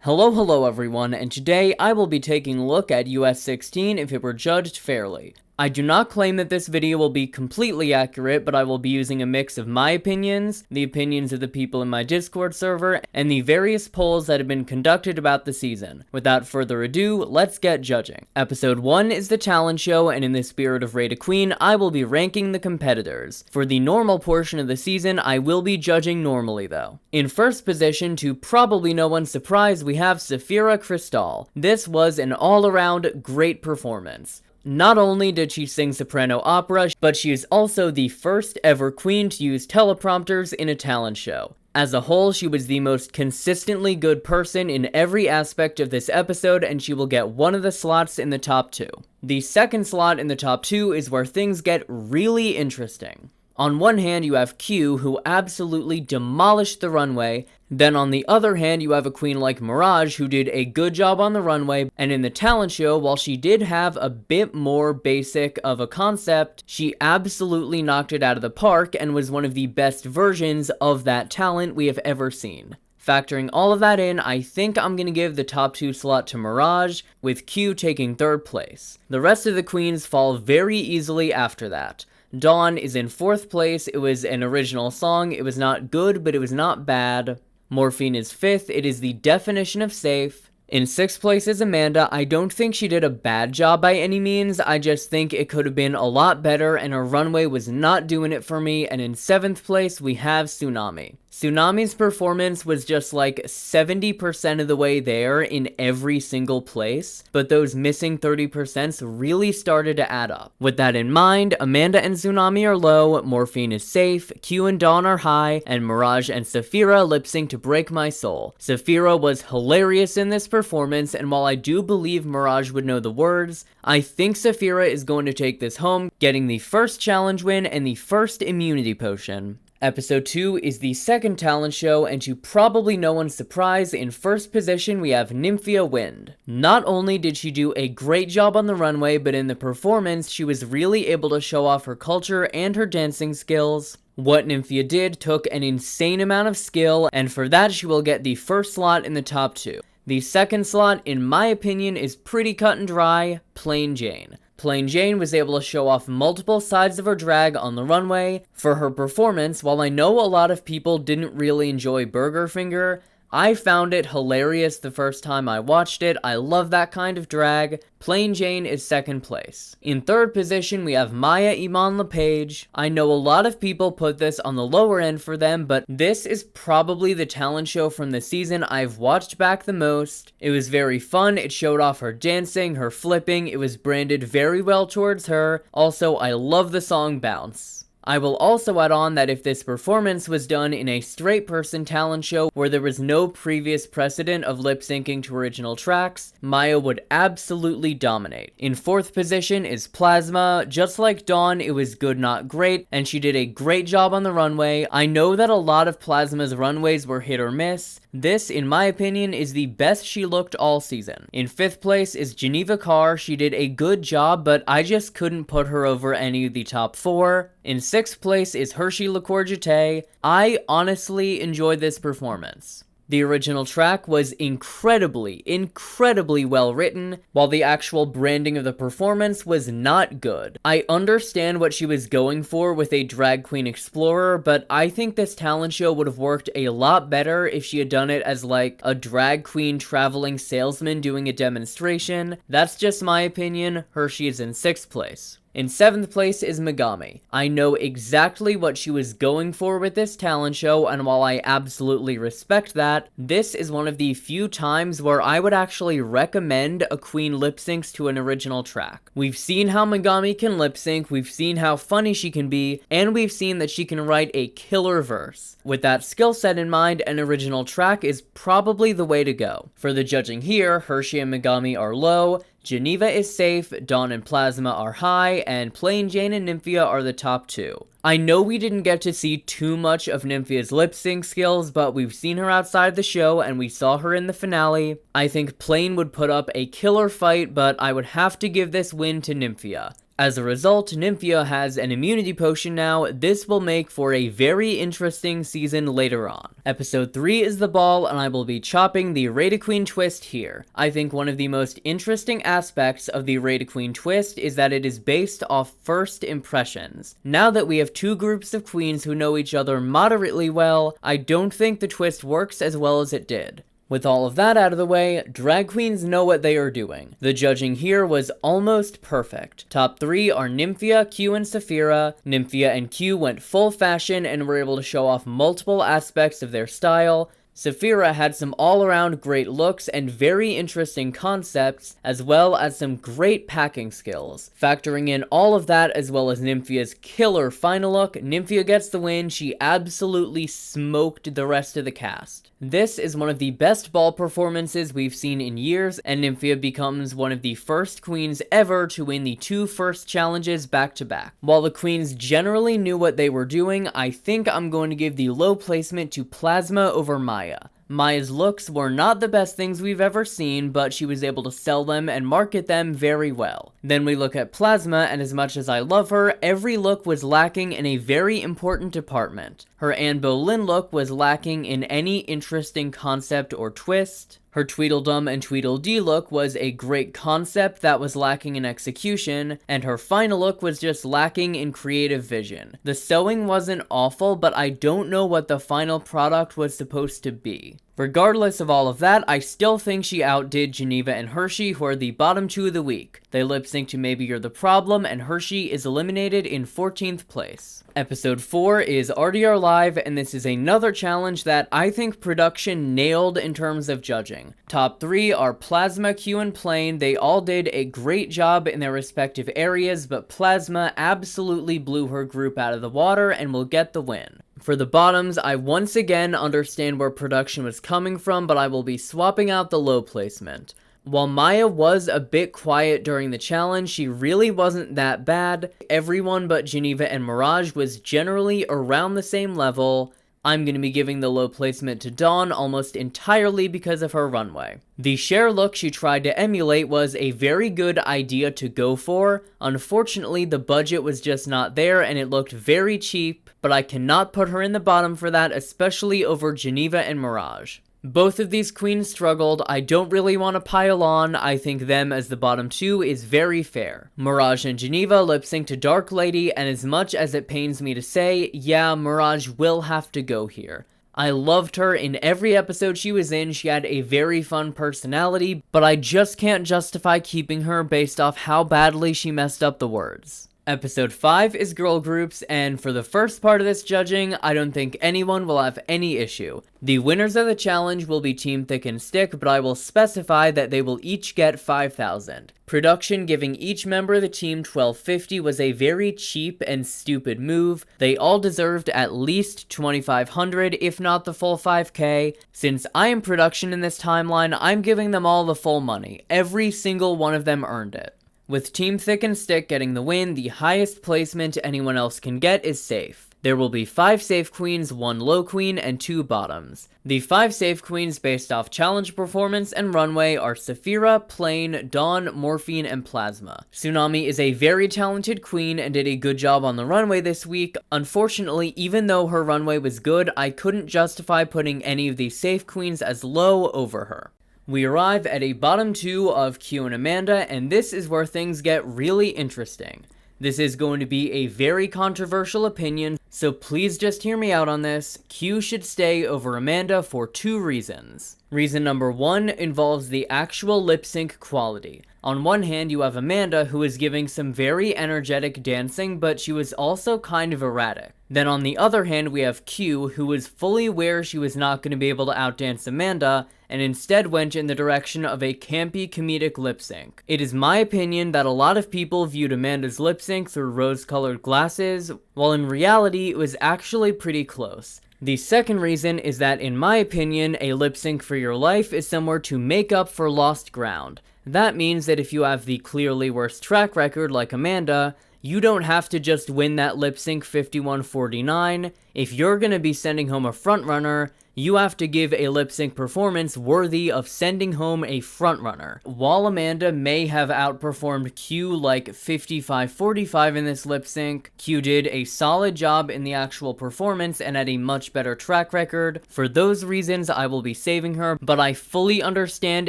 Hello everyone, and today I will be taking a look at US 16 if it were judged fairly. I do not claim that this video will be completely accurate, but I will be using a mix of my opinions, the opinions of the people in my Discord server, and the various polls that have been conducted about the season. Without further ado, let's get judging. Episode 1 is the talent show, and in the spirit of Rate a Queen, I will be ranking the competitors. For the normal portion of the season, I will be judging normally though. In first position, to probably no one's surprise, we have Sapphira Cristál. This was an all-around great performance. Not only did she sing soprano opera, but she is also the first ever queen to use teleprompters in a talent show. As a whole, she was the most consistently good person in every aspect of this episode, and she will get one of the slots in the top 2. The second slot in the top 2 is where things get really interesting. On one hand, you have Q, who absolutely demolished the runway. Then on the other hand, you have a queen like Mirage, who did a good job on the runway, and in the talent show, while she did have a bit more basic of a concept, she absolutely knocked it out of the park and was one of the best versions of that talent we have ever seen. Factoring all of that in, I think I'm going to give the top 2 slot to Mirage, with Q taking 3rd place. The rest of the queens fall very easily after that. Dawn is in 4th place. It was an original song. It was not good, but it was not bad. Morphine is 5th. It is the definition of safe. In 6th place is Amanda. I don't think she did a bad job by any means. I just think it could have been a lot better, and her runway was not doing it for me. And in 7th place, we have Tsunami. Tsunami's performance was just like 70% of the way there in every single place, but those missing 30% really started to add up. With that in mind, Amanda and Tsunami are low, Morphine is safe, Q and Dawn are high, and Mirage and Sapphira lip-sync to Break My Soul. Sapphira was hilarious in this performance, and while I do believe Mirage would know the words, I think Sapphira is going to take this home, getting the first challenge win and the first immunity potion. Episode 2 is the second talent show, and to probably no one's surprise, in first position we have Nymphia Wind. Not only did she do a great job on the runway, but in the performance she was really able to show off her culture and her dancing skills. What Nymphia did took an insane amount of skill, and for that she will get the first slot in the top 2. The second slot, in my opinion, is pretty cut and dry, Plain Jane. Plain Jane was able to show off multiple sides of her drag on the runway. For her performance, while I know a lot of people didn't really enjoy Burger Finger, I found it hilarious the first time I watched it. I love that kind of drag. Plain Jane is 2nd place. In 3rd position, we have Maya Iman LePage. I know a lot of people put this on the lower end for them, but this is probably the talent show from the season I've watched back the most. It was very fun. It showed off her dancing, her flipping. It was branded very well towards her. Also, I love the song Bounce. I will also add on that if this performance was done in a straight person talent show where there was no previous precedent of lip syncing to original tracks, Maya would absolutely dominate. In 4th position is Plasma. Just like Dawn, it was good not great, and she did a great job on the runway. I know that a lot of Plasma's runways were hit or miss. This, in my opinion, is the best she looked all season. In 5th place is Geneva Carr. She did a good job, but I just couldn't put her over any of the top 4. In 6th place is Hershey LaCourgette. I honestly enjoyed this performance. The original track was incredibly well written, while the actual branding of the performance was not good. I understand what she was going for with a drag queen explorer, but I think this talent show would have worked a lot better if she had done it as like a drag queen traveling salesman doing a demonstration. That's just my opinion. Hershey is in 6th place. In 7th place is Megami. I know exactly what she was going for with this talent show, and while I absolutely respect that, this is one of the few times where I would actually recommend a queen lip syncs to an original track. We've seen how Megami can lip sync, we've seen how funny she can be, and we've seen that she can write a killer verse. With that skill set in mind, an original track is probably the way to go. For the judging here, Hershey and Megami are low, Geneva is safe, Dawn and Plasma are high, and Plain Jane and Nymphia are the top 2. I know we didn't get to see too much of Nymphia's lip sync skills, but we've seen her outside the show and we saw her in the finale. I think Plain would put up a killer fight, but I would have to give this win to Nymphia. As a result, Nymphia has an immunity potion now. This will make for a very interesting season later on. Episode 3 is the ball, and I will be chopping the Rey Queen twist here. I think one of the most interesting aspects of the Rey Queen twist is that it is based off first impressions. Now that we have two groups of queens who know each other moderately well, I don't think the twist works as well as it did. With all of that out of the way, drag queens know what they are doing. The judging here was almost perfect. Top 3 are Nymphia, Q, and Saphira. Nymphia and Q went full fashion and were able to show off multiple aspects of their style. Saphira had some all-around great looks and very interesting concepts, as well as some great packing skills. Factoring in all of that, as well as Nymphia's killer final look, Nymphia gets the win. She absolutely smoked the rest of the cast. This is one of the best ball performances we've seen in years, and Nymphia becomes one of the first queens ever to win the 2 first challenges back-to-back. While the queens generally knew what they were doing, I think I'm going to give the low placement to Plasma over Maya. Maya's looks were not the best things we've ever seen, but she was able to sell them and market them very well. Then we look at Plasma, and as much as I love her, every look was lacking in a very important department. Her Anne Boleyn look was lacking in any interesting concept or twist. Her Tweedledum and Tweedledee look was a great concept that was lacking in execution, and her final look was just lacking in creative vision. The sewing wasn't awful, but I don't know what the final product was supposed to be. Regardless of all of that, I still think she outdid Geneva and Hershey, who are the bottom 2 of the week. They lip sync to Maybe You're the Problem, and Hershey is eliminated in 14th place. Episode 4 is RDR Live, and this is another challenge that I think production nailed in terms of judging. Top 3 are Plasma, Q, and Plain. They all did a great job in their respective areas, but Plasma absolutely blew her group out of the water and will get the win. For the bottoms, I once again understand where production was coming from, but I will be swapping out the low placement. While Maya was a bit quiet during the challenge, she really wasn't that bad. Everyone but Geneva and Mirage was generally around the same level. I'm going to be giving the low placement to Dawn almost entirely because of her runway. The Cher look she tried to emulate was a very good idea to go for. Unfortunately, the budget was just not there and it looked very cheap, but I cannot put her in the bottom for that, especially over Geneva and Mirage. Both of these queens struggled. I don't really want to pile on. I think them as the bottom 2 is very fair. Mirage and Geneva lip sync to Dark Lady, and as much as it pains me to say, yeah, Mirage will have to go here. I loved her in every episode she was in. She had a very fun personality, but I just can't justify keeping her based off how badly she messed up the words. Episode 5 is girl groups, and for the first part of this judging, I don't think anyone will have any issue. The winners of the challenge will be Team Thick and Stick, but I will specify that they will each get 5,000. Production giving each member of the team $12.50 was a very cheap and stupid move. They all deserved at least $2,500, if not the full $5K. Since I am production in this timeline, I'm giving them all the full money. Every single one of them earned it. With Team Thick and Stick getting the win, the highest placement anyone else can get is safe. There will be 5 safe queens, 1 low queen, and 2 bottoms. The 5 safe queens based off challenge performance and runway are Saphira, Plain, Dawn, Morphine, and Plasma. Tsunami is a very talented queen and did a good job on the runway this week. Unfortunately, even though her runway was good, I couldn't justify putting any of these safe queens as low over her. We arrive at a bottom 2 of Q and Amanda, and this is where things get really interesting. This is going to be a very controversial opinion, so please just hear me out on this. Q should stay over Amanda for 2 reasons. Reason number 1 involves the actual lip sync quality. On one hand, you have Amanda, who is giving some very energetic dancing, but she was also kind of erratic. Then on the other hand, we have Q, who was fully aware she was not going to be able to outdance Amanda, and instead went in the direction of a campy comedic lip sync. It is my opinion that a lot of people viewed Amanda's lip sync through rose-colored glasses, while in reality it was actually pretty close. The second reason is that, in my opinion, a lip sync for your life is somewhere to make up for lost ground. That means that if you have the clearly worse track record like Amanda, you don't have to just win that lip sync 51-49. If you're gonna be sending home a frontrunner, you have to give a lip sync performance worthy of sending home a frontrunner. While Amanda may have outperformed Q like 55-45 in this lip sync, Q did a solid job in the actual performance and had a much better track record. For those reasons, I will be saving her, but I fully understand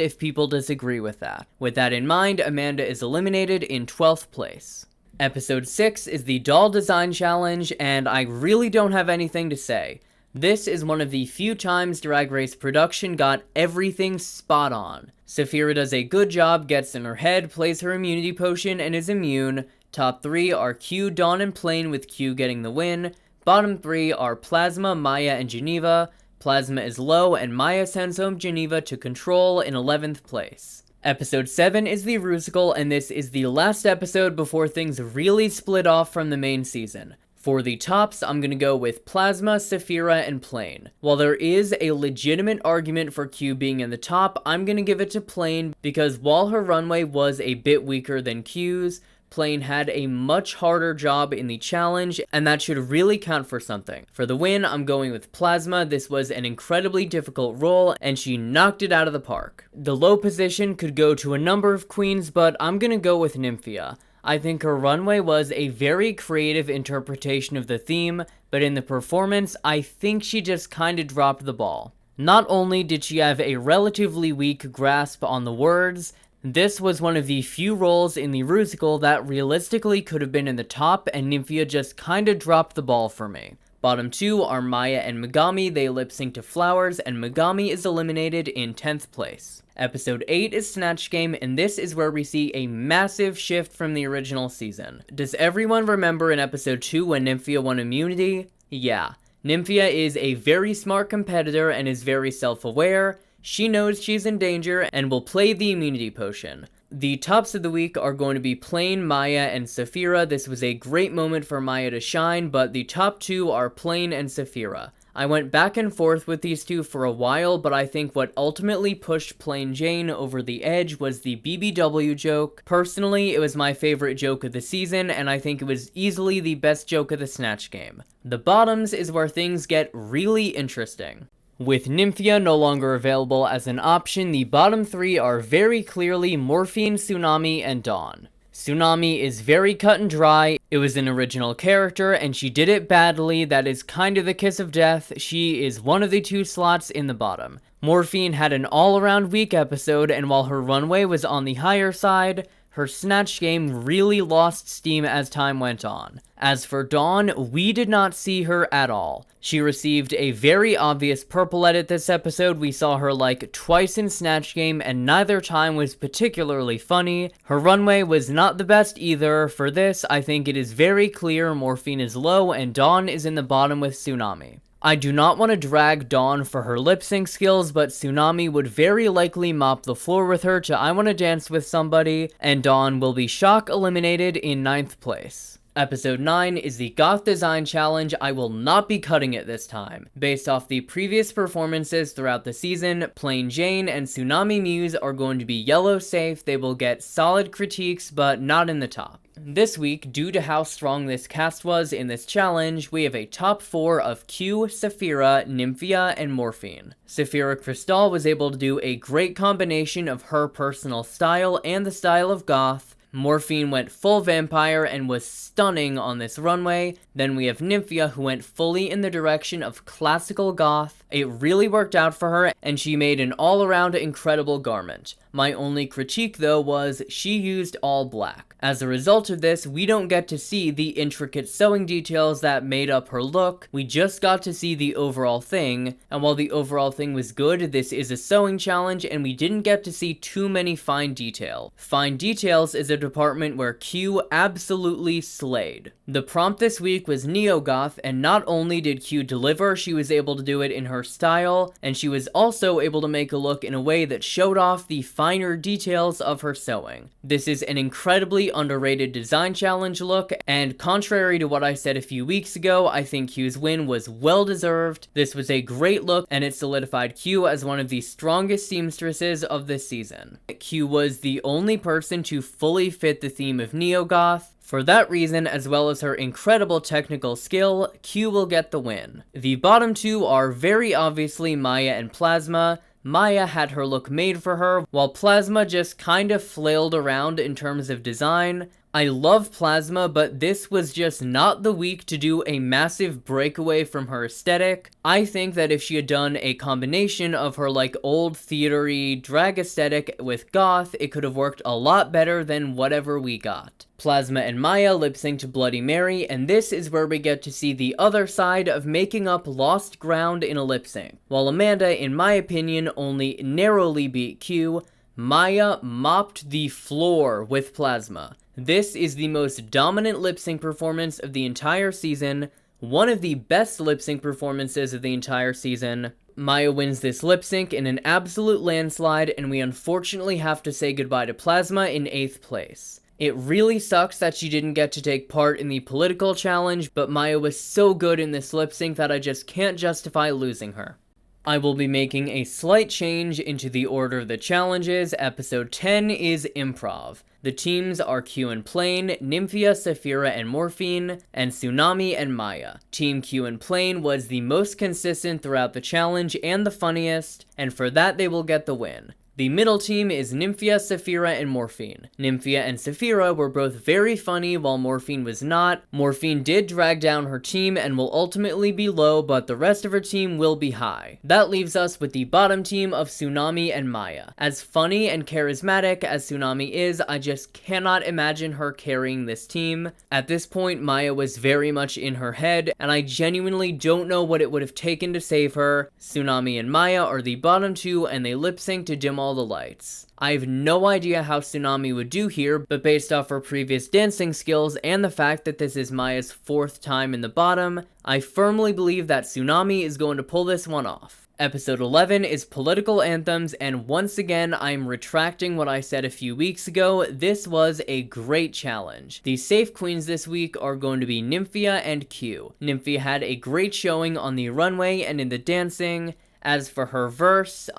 if people disagree with that. With that in mind, Amanda is eliminated in 12th place. Episode 6 is the Doll Design Challenge, and I really don't have anything to say. This is one of the few times Drag Race production got everything spot on. Sapphira does a good job, gets in her head, plays her immunity potion, and is immune. Top 3 are Q, Dawn, and Plane, with Q getting the win. Bottom 3 are Plasma, Maya, and Geneva. Plasma is low, and Maya sends home Geneva to Control in 11th place. Episode 7 is the Rusical, and this is the last episode before things really split off from the main season. For the tops, I'm gonna go with Plasma, Sapphira, and Plane. While there is a legitimate argument for Q being in the top, I'm gonna give it to Plane because while her runway was a bit weaker than Q's, Plane had a much harder job in the challenge, and that should really count for something. For the win, I'm going with Plasma. This was an incredibly difficult role, and she knocked it out of the park. The low position could go to a number of queens, but I'm gonna go with Nymphia. I think her runway was a very creative interpretation of the theme, but in the performance, I think she just kinda dropped the ball. Not only did she have a relatively weak grasp on the words, this was one of the few roles in the Rusical that realistically could have been in the top, and Nymphia just kinda dropped the ball for me. Bottom 2 are Maya and Megami. They lip sync to Flowers, and Megami is eliminated in 10th place. Episode 8 is Snatch Game, and this is where we see a massive shift from the original season. Does everyone remember in episode 2 when Nymphia won immunity? Yeah. Nymphia is a very smart competitor and is very self-aware. She knows she's in danger and will play the immunity potion. The tops of the week are going to be Plane, Maya, and Sapphira. This was a great moment for Maya to shine, but the top 2 are Plane and Sapphira. I went back and forth with these two for a while, but I think what ultimately pushed Plain Jane over the edge was the BBW joke. Personally, it was my favorite joke of the season, and I think it was easily the best joke of the Snatch Game. The bottoms is where things get really interesting. With Nymphia no longer available as an option, the bottom 3 are very clearly Morphine, Tsunami, and Dawn. Tsunami is very cut and dry. It was an original character, and she did it badly. That is kind of the kiss of death. She is one of the 2 slots in the bottom. Morphine had an all-around weak episode, and while her runway was on the higher side, her Snatch Game really lost steam as time went on. As for Dawn, we did not see her at all. She received a very obvious purple edit this episode. We saw her like twice in Snatch Game, and neither time was particularly funny. Her runway was not the best either. For this, I think it is very clear Morphine is low and Dawn is in the bottom with Tsunami. I do not want to drag Dawn for her lip sync skills, but Tsunami would very likely mop the floor with her to I Wanna Dance With Somebody, and Dawn will be shock eliminated in 9th place. Episode 9 is the Goth Design Challenge. I will not be cutting it this time. Based off the previous performances throughout the season, Plain Jane and Tsunami Muse are going to be yellow safe. They will get solid critiques, but not in the top. This week, due to how strong this cast was in this challenge, we have a top 4 of Q, Sapphira, Nymphia, and Morphine. Sapphira Crystal was able to do a great combination of her personal style and the style of goth. Morphine went full vampire and was stunning on this runway. Then we have Nymphia, who went fully in the direction of classical goth. It really worked out for her, and she made an all-around incredible garment. My only critique, though, was she used all black. As a result of this, we don't get to see the intricate sewing details that made up her look. We just got to see the overall thing, and while the overall thing was good, this is a sewing challenge, and we didn't get to see too many fine detail. Fine details is a department where Q absolutely slayed. The prompt this week was Neo-Goth, and not only did Q deliver, she was able to do it in her style, and she was also able to make a look in a way that showed off the finer details of her sewing. This is an incredibly underrated design challenge look, and contrary to what I said a few weeks ago, I think Q's win was well deserved. This was a great look, and it solidified Q as one of the strongest seamstresses of this season. Q was the only person to fully fit the theme of neo-goth. For that reason, as well as her incredible technical skill, Q will get the win. The bottom two are very obviously Maya and Plasma. Maya had her look made for her, while Plasma just kind of flailed around in terms of design. I love Plasma, but this was just not the week to do a massive breakaway from her aesthetic. I think that if she had done a combination of her like old theatery drag aesthetic with goth, it could have worked a lot better than whatever we got. Plasma and Maya lip sync to Bloody Mary, and this is where we get to see the other side of making up lost ground in a lip sync. While Amanda, in my opinion, only narrowly beat Q, Maya mopped the floor with Plasma. This is the most dominant lip sync performance of the entire season, one of the best lip sync performances of the entire season. Maya wins this lip sync in an absolute landslide, and we unfortunately have to say goodbye to Plasma in 8th place. It really sucks that she didn't get to take part in the political challenge, but Maya was so good in this lip sync that I just can't justify losing her. I will be making a slight change into the order of the challenges. Episode 10 is Improv. The teams are Q and Plain, Nymphia, Saphira, and Morphine, and Tsunami and Maya. Team Q and Plain was the most consistent throughout the challenge and the funniest, and for that they will get the win. The middle team is Nymphia, Saphira, and Morphine. Nymphia and Saphira were both very funny while Morphine was not. Morphine did drag down her team and will ultimately be low, but the rest of her team will be high. That leaves us with the bottom team of Tsunami and Maya. As funny and charismatic as Tsunami is, I just cannot imagine her carrying this team. At this point, Maya was very much in her head, and I genuinely don't know what it would have taken to save her. Tsunami and Maya are the bottom two, and they lip sync to dim all the lights. I have no idea how Tsunami would do here, but based off her previous dancing skills and the fact that this is Maya's 4th time in the bottom, I firmly believe that Tsunami is going to pull this one off. Episode 11 is political anthems, and once again, I'm retracting what I said a few weeks ago. This was a great challenge. The safe queens this week are going to be Nymphia and Q. Nymphia had a great showing on the runway and in the dancing. As for her verse,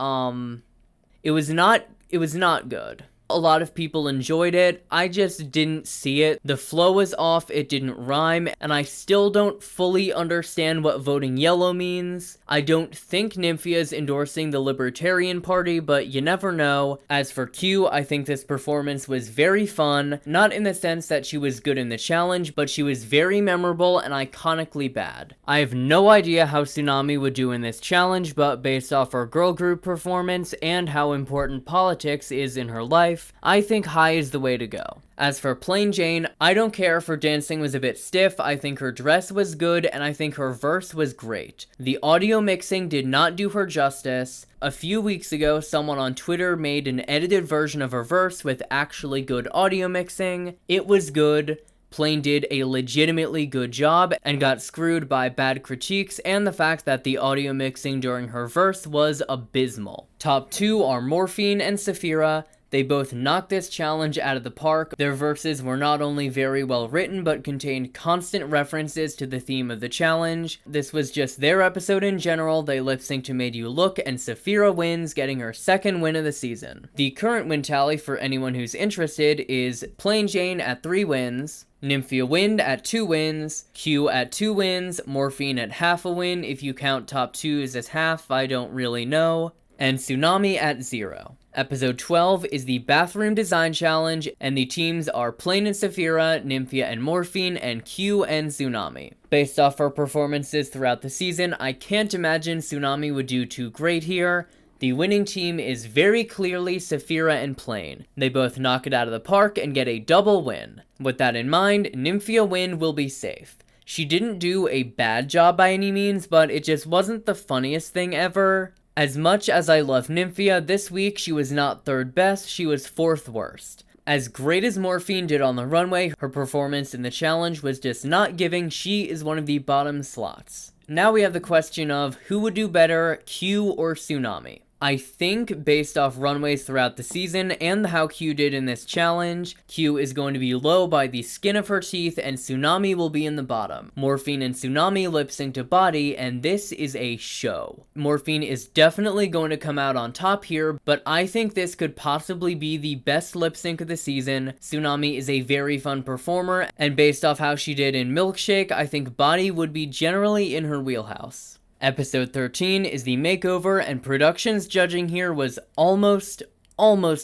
it was not good. A lot of people enjoyed it, I just didn't see it. The flow was off, it didn't rhyme, and I still don't fully understand what voting yellow means. I don't think Nymphia's endorsing the Libertarian Party, but you never know. As for Q, I think this performance was very fun, not in the sense that she was good in the challenge, but she was very memorable and iconically bad. I have no idea how Tsunami would do in this challenge, but based off her girl group performance and how important politics is in her life, I think high is the way to go. As for Plain Jane, I don't care if her dancing was a bit stiff, I think her dress was good, and I think her verse was great. The audio mixing did not do her justice. A few weeks ago, someone on Twitter made an edited version of her verse with actually good audio mixing. It was good. Plain did a legitimately good job and got screwed by bad critiques and the fact that the audio mixing during her verse was abysmal. Top two are Morphine and Saphira. They both knocked this challenge out of the park. Their verses were not only very well written, but contained constant references to the theme of the challenge. This was just their episode in general. They lip synced to Made You Look, and Saphira wins, getting her 2nd win of the season. The current win tally for anyone who's interested is Plain Jane at 3 wins, Nymphia Wind at 2 wins, Q at 2 wins, Morphine at half a win. If you count top 2s as half, I don't really know, and Tsunami at 0. Episode 12 is the Bathroom Design Challenge, and the teams are Plain and Saphira, Nymphia and Morphine, and Q and Tsunami. Based off her performances throughout the season, I can't imagine Tsunami would do too great here. The winning team is very clearly Saphira and Plain. They both knock it out of the park and get a double win. With that in mind, Nymphia Wind will be safe. She didn't do a bad job by any means, but it just wasn't the funniest thing ever. As much as I love Nymphia, this week she was not 3rd best, she was 4th worst. As great as Morphine did on the runway, her performance in the challenge was just not giving. She is one of the bottom slots. Now we have the question of who would do better, Q or Tsunami? I think based off runways throughout the season and how Q did in this challenge, Q is going to be low by the skin of her teeth and Tsunami will be in the bottom. Morphine and Tsunami lip sync to Body, and this is a show. Morphine is definitely going to come out on top here, but I think this could possibly be the best lip sync of the season. Tsunami is a very fun performer, and based off how she did in Milkshake, I think Body would be generally in her wheelhouse. Episode 13 is the Makeover, and production's judging here was almost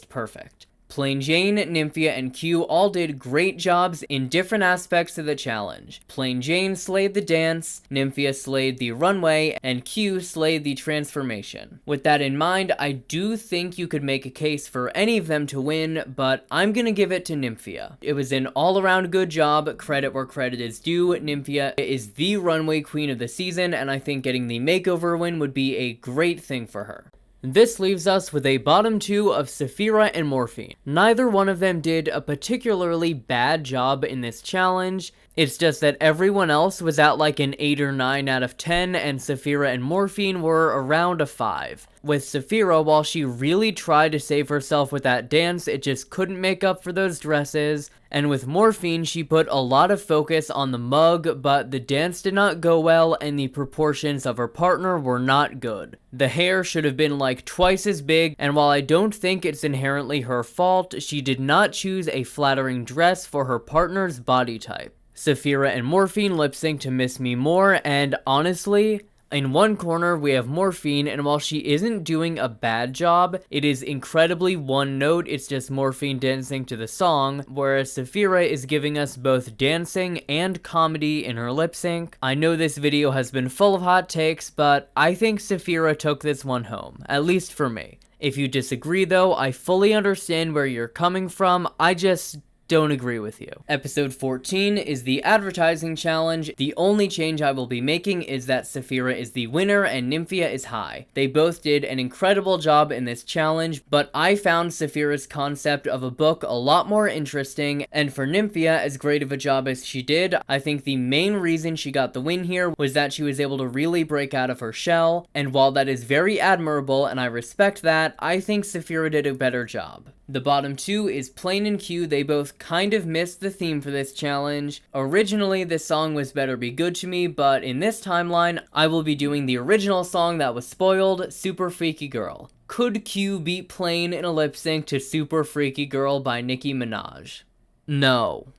perfect. Plain Jane, Nymphia, and Q all did great jobs in different aspects of the challenge. Plain Jane slayed the dance, Nymphia slayed the runway, and Q slayed the transformation. With that in mind, I do think you could make a case for any of them to win, but I'm gonna give it to Nymphia. It was an all-around good job, credit where credit is due. Nymphia is the runway queen of the season, and I think getting the Makeover win would be a great thing for her. This leaves us with a bottom two of Sapphira and Morphine. Neither one of them did a particularly bad job in this challenge. It's just that everyone else was at like an 8 or 9 out of 10, and Sapphira and Morphine were around a 5. With Sapphira, while she really tried to save herself with that dance, it just couldn't make up for those dresses. And with Morphine, she put a lot of focus on the mug, but the dance did not go well, and the proportions of her partner were not good. The hair should have been like twice as big, and while I don't think it's inherently her fault, she did not choose a flattering dress for her partner's body type. Sapphira and Morphine lip sync to Miss Me More, and honestly, in one corner we have Morphine, and while she isn't doing a bad job, it is incredibly one note. It's just Morphine dancing to the song, whereas Sapphira is giving us both dancing and comedy in her lip sync. I know this video has been full of hot takes, but I think Sapphira took this one home, at least for me. If you disagree though, I fully understand where you're coming from. I just don't agree with you. Episode 14 is the advertising challenge. The only change I will be making is that Sapphira is the winner and Nymphia is high. They both did an incredible job in this challenge, but I found Sapphira's concept of a book a lot more interesting, and for Nymphia, as great of a job as she did, I think the main reason she got the win here was that she was able to really break out of her shell, and while that is very admirable and I respect that, I think Sapphira did a better job. The bottom two is Plain and Q. They both kind of missed the theme for this challenge. Originally, this song was Better Be Good to Me, but in this timeline, I will be doing the original song that was spoiled, Super Freaky Girl. Could Q beat Plain in a lip sync to Super Freaky Girl by Nicki Minaj? No.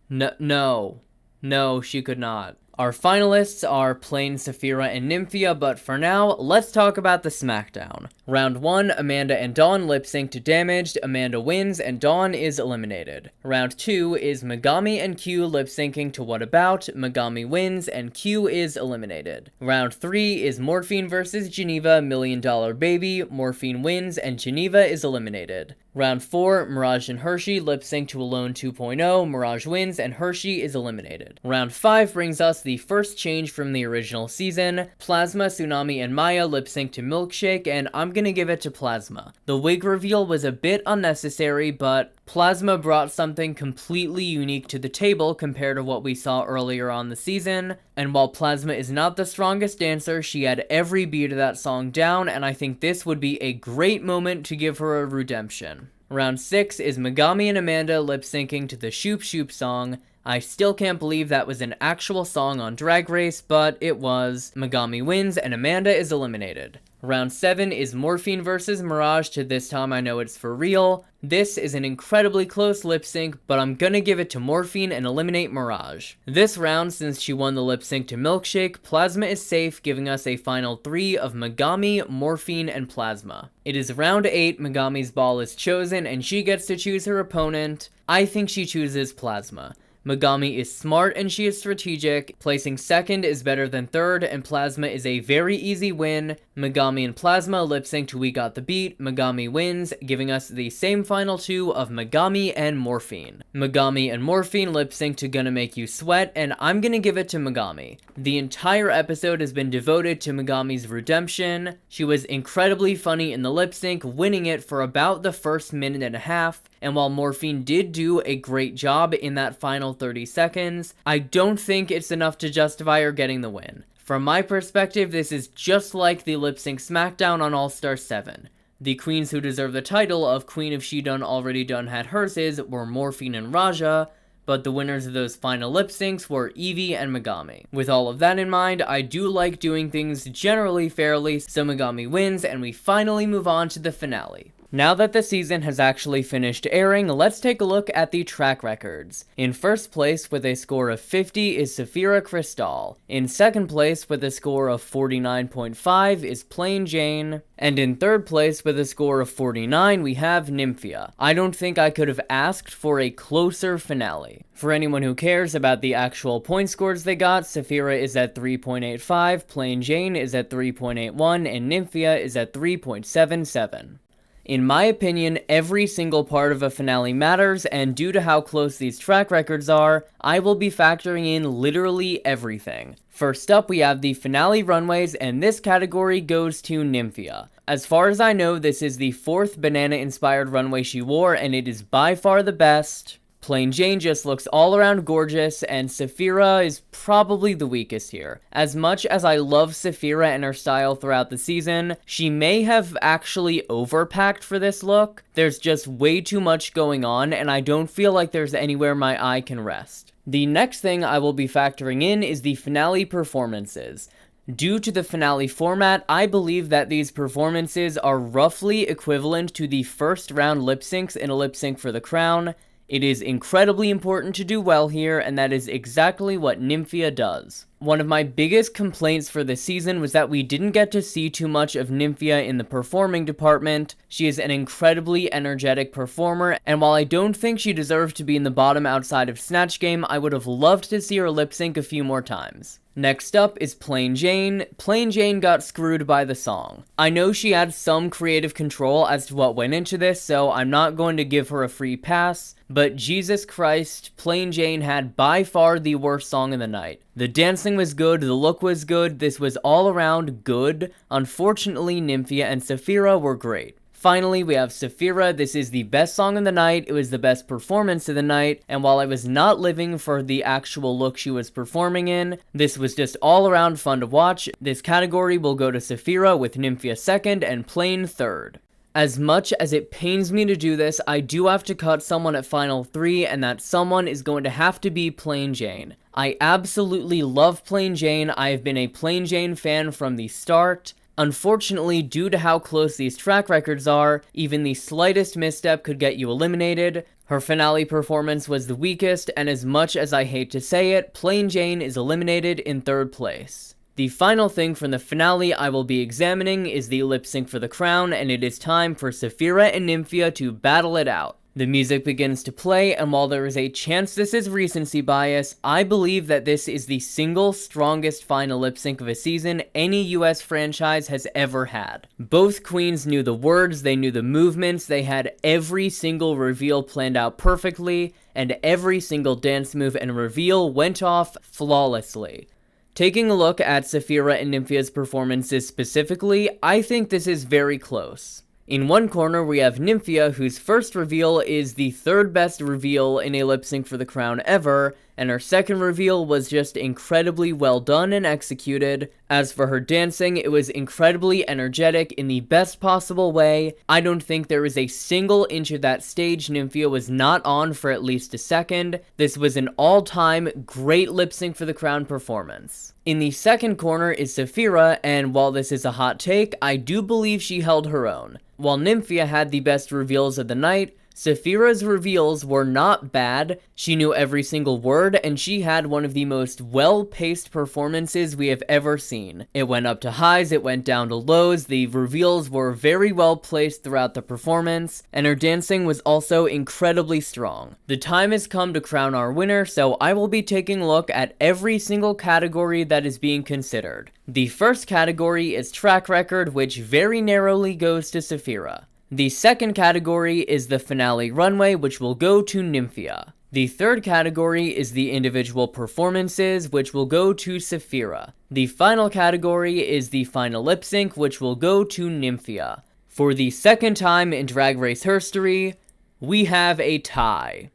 No, she could not. Our finalists are Plain, Sapphira, and Nymphia, but for now, let's talk about the SmackDown. Round 1, Amanda and Dawn lip sync to Damaged. Amanda wins, and Dawn is eliminated. Round 2 is Megami and Q lip syncing to What About. Megami wins, and Q is eliminated. Round 3 is Morphine vs. Geneva, Million Dollar Baby. Morphine wins, and Geneva is eliminated. Round 4, Mirage and Hershey lip sync to Alone 2.0. Mirage wins, and Hershey is eliminated. Round 5 brings us the first change from the original season. Plasma, Tsunami, and Maya lip sync to Milkshake, and I'm gonna give it to Plasma. The wig reveal was a bit unnecessary, but Plasma brought something completely unique to the table compared to what we saw earlier on the season, and while Plasma is not the strongest dancer, she had every beat of that song down, and I think this would be a great moment to give her a redemption. Round 6 is Megami and Amanda lip syncing to the Shoop Shoop song. I still can't believe that was an actual song on Drag Race, but it was. Megami wins, and Amanda is eliminated. Round 7 is Morphine vs. Mirage to This Time I Know It's For Real. This is an incredibly close lip sync, but I'm gonna give it to Morphine and eliminate Mirage. This round, since she won the lip sync to Milkshake, Plasma is safe, giving us a final 3 of Megami, Morphine, and Plasma. It is round 8, Megami's ball is chosen, and she gets to choose her opponent. I think she chooses Plasma. Megami is smart and she is strategic. Placing second is better than third, and Plasma is a very easy win. Megami and Plasma lip sync to We Got the Beat. Megami wins, giving us the same final 2 of Megami and Morphine. Megami and Morphine lip sync to Gonna Make You Sweat, and I'm gonna give it to Megami. The entire episode has been devoted to Megami's redemption. She was incredibly funny in the lip sync, winning it for about the first minute and a half. And while Morphine did do a great job in that final 30 seconds, I don't think it's enough to justify her getting the win. From my perspective, this is just like the Lip Sync Smackdown on All-Star 7. The queens who deserve the title of Queen of She Done Already Done Had Herses were Morphine and Raja, but the winners of those final lip syncs were Evie and Megami. With all of that in mind, I do like doing things generally fairly, so Megami wins, and we finally move on to the finale. Now that the season has actually finished airing, let's take a look at the track records. In first place with a score of 50 is Sapphira Crystal. In second place with a score of 49.5 is Plain Jane. And in third place with a score of 49 we have Nymphia. I don't think I could have asked for a closer finale. For anyone who cares about the actual point scores they got, Sapphira is at 3.85, Plain Jane is at 3.81, and Nymphia is at 3.77. In my opinion, every single part of a finale matters, and due to how close these track records are, I will be factoring in literally everything. First up, we have the finale runways, and this category goes to Nymphia. As far as I know, this is the 4th banana-inspired runway she wore, and it is by far the best. Plain Jane just looks all around gorgeous, and Sapphira is probably the weakest here. As much as I love Sapphira and her style throughout the season, she may have actually overpacked for this look. There's just way too much going on, and I don't feel like there's anywhere my eye can rest. The next thing I will be factoring in is the finale performances. Due to the finale format, I believe that these performances are roughly equivalent to the first round lip syncs in a lip sync for the crown. It is incredibly important to do well here, and that is exactly what Nymphia does. One of my biggest complaints for this season was that we didn't get to see too much of Nymphia in the performing department. She is an incredibly energetic performer, and while I don't think she deserved to be in the bottom outside of Snatch Game, I would have loved to see her lip sync a few more times. Next up is Plain Jane. Plain Jane got screwed by the song. I know she had some creative control as to what went into this, so I'm not going to give her a free pass, but Jesus Christ, Plain Jane had by far the worst song of the night. The dancing was good, the look was good, this was all around good. Unfortunately, Nymphia and Sapphira were great. Finally, we have Sapphira. This is the best song of the night, it was the best performance of the night, and while I was not living for the actual look she was performing in, this was just all around fun to watch. This category will go to Sapphira with Nymphia second and Plain third. As much as it pains me to do this, I do have to cut someone at Final 3, and that someone is going to have to be Plain Jane. I absolutely love Plain Jane. I have been a Plain Jane fan from the start. Unfortunately, due to how close these track records are, even the slightest misstep could get you eliminated. Her finale performance was the weakest, and as much as I hate to say it, Plain Jane is eliminated in third place. The final thing from the finale I will be examining is the lip sync for the crown, and it is time for Sapphira and Nymphia to battle it out. The music begins to play, and while there is a chance this is recency bias, I believe that this is the single strongest final lip sync of a season any US franchise has ever had. Both queens knew the words, they knew the movements, they had every single reveal planned out perfectly, and every single dance move and reveal went off flawlessly. Taking a look at Sapphira and Nymphia's performances specifically, I think this is very close. In one corner, we have Nymphia, whose first reveal is the third best reveal in a lip sync for the crown ever, and her second reveal was just incredibly well done and executed. As for her dancing, it was incredibly energetic in the best possible way. I don't think there is a single inch of that stage Nymphia was not on for at least a second. This was an all-time great lip sync for the crown performance. In the second corner is Sapphira, and while this is a hot take, I do believe she held her own. While Nymphia had the best reveals of the night, Sapphira's reveals were not bad. She knew every single word, and she had one of the most well-paced performances we have ever seen. It went up to highs, it went down to lows, the reveals were very well placed throughout the performance, and her dancing was also incredibly strong. The time has come to crown our winner, so I will be taking a look at every single category that is being considered. The first category is track record, which very narrowly goes to Sapphira. The second category is the finale runway, which will go to Nymphia. The third category is the individual performances, which will go to Sapphira. The final category is the final lip sync, which will go to Nymphia. For the second time in Drag Race history, we have a tie.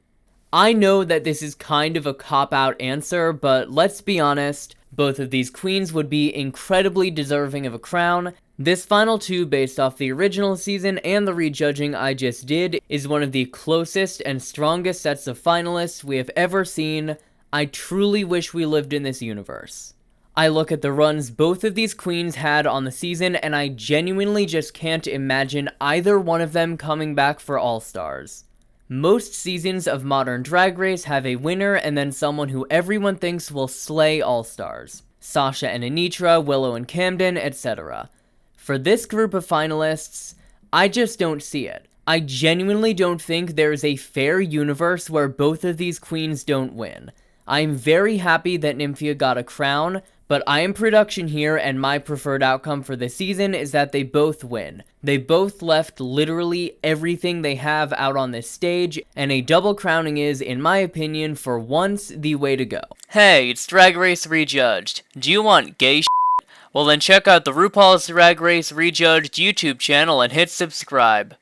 I know that this is kind of a cop-out answer, but let's be honest, Both of these queens would be incredibly deserving of a crown. This final two, based off the original season and the rejudging I just did, is one of the closest and strongest sets of finalists we have ever seen. I truly wish we lived in this universe. I look at the runs both of these queens had on the season, and I genuinely just can't imagine either one of them coming back for All-Stars. Most seasons of Modern Drag Race have a winner and then someone who everyone thinks will slay All-Stars. Sasha and Anitra, Willow and Camden, etc. For this group of finalists, I just don't see it. I genuinely don't think there is a fair universe where both of these queens don't win. I am very happy that Nymphia got a crown, but I am production here and my preferred outcome for this season is that they both win. They both left literally everything they have out on this stage, and a double crowning is, in my opinion, for once, the way to go. Hey, it's Drag Race Rejudged. Do you want gay shit? Well then check out the RuPaul's Drag Race Rejudged YouTube channel and hit subscribe.